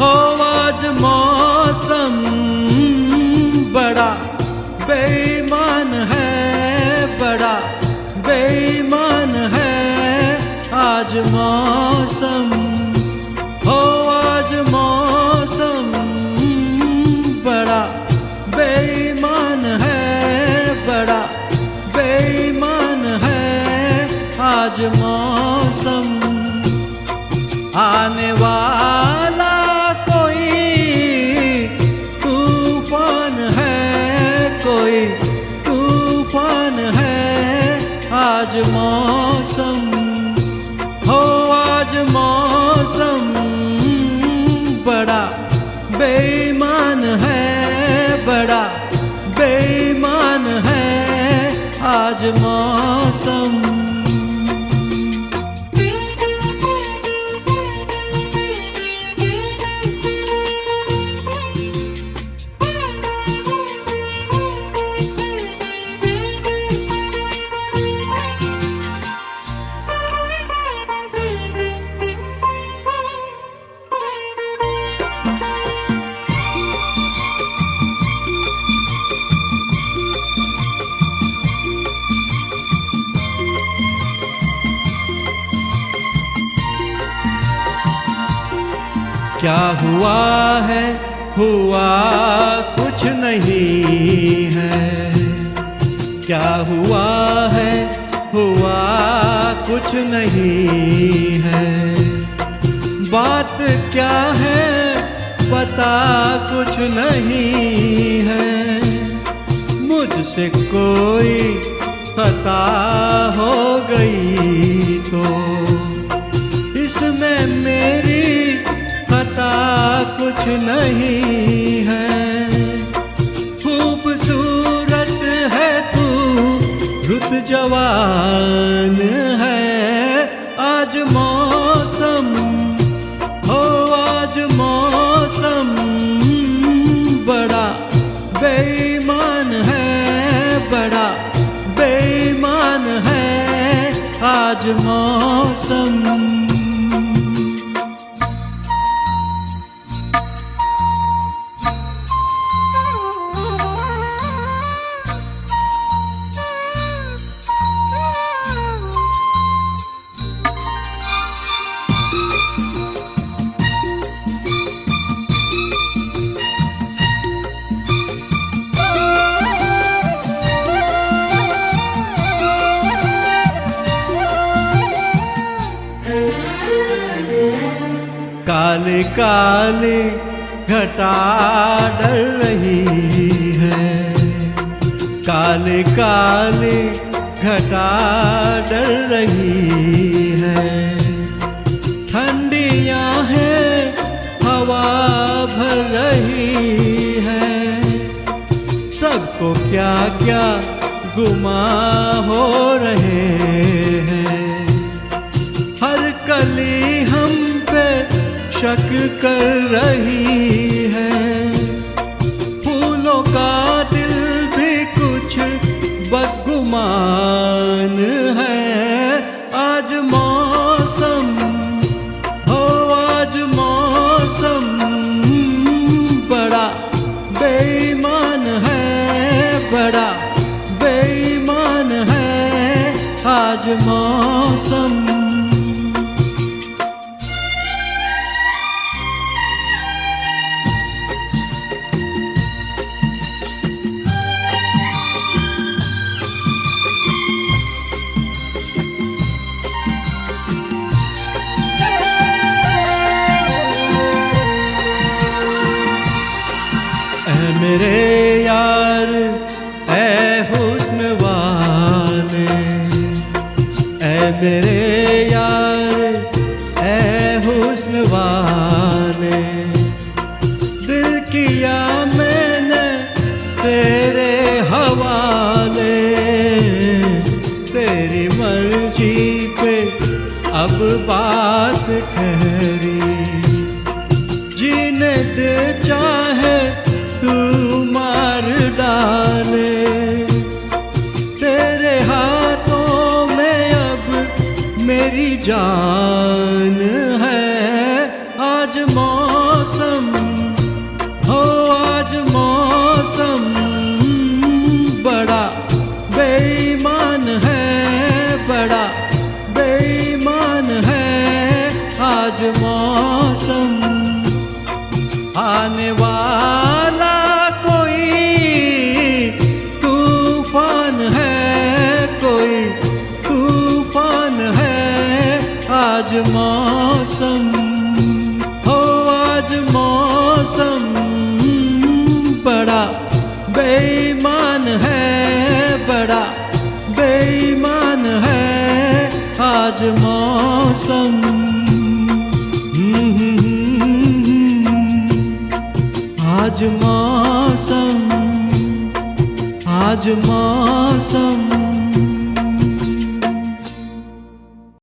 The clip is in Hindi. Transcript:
हो आज मौसम बड़ा बेईमान है, बड़ा बेईमान है आज मौसम। हो आज मौसम बड़ा बेईमान है, बड़ा बेईमान है आज मौसम। आने वाला कोई तूफान है, कोई तूफान है आज मौसम। हो आज मौसम बड़ा बेईमान है, बड़ा बेईमान है आज मौसम। क्या हुआ है, हुआ कुछ नहीं है। क्या हुआ है, हुआ कुछ नहीं है। बात क्या है पता कुछ नहीं है। मुझसे कोई खता हो गई तो इसमें मेरी खता कुछ नहीं है। खूबसूरत है तू, रुत जवान है आज मौसम। हो आज मौसम बड़ा बेईमान है, बड़ा बेईमान है आज मौसम। काले काले घटा डर रही है, काले काले घटा डर रही है। ठंडियां हैं हवा भर रही है। सबको क्या क्या गुमा हो रहे हैं। हर कली हम पे शक कर रही है। फूलों का दिल भी कुछ बदगुमान है आज मौसम। हो आज मौसम बड़ा बेईमान है, बड़ा बेईमान है आज मौसम। मेरे यार ऐ हुस्न वाले, ऐ मेरे यार ऐ हुस्न वाले। दिल किया मैंने तेरे हवाले। तेरी मर्जी पे अब बात ठहरी। जीने दे चाहे तू मार डाले। तेरे हाथों में अब मेरी जान है आज मौसम। आज मौसम आने वाला कोई तूफान है, कोई तूफान है। आज मौसम हो, आज मौसम बड़ा बेईमान है, बड़ा बेईमान है। आज मौसम आज मौसम, आज मौसम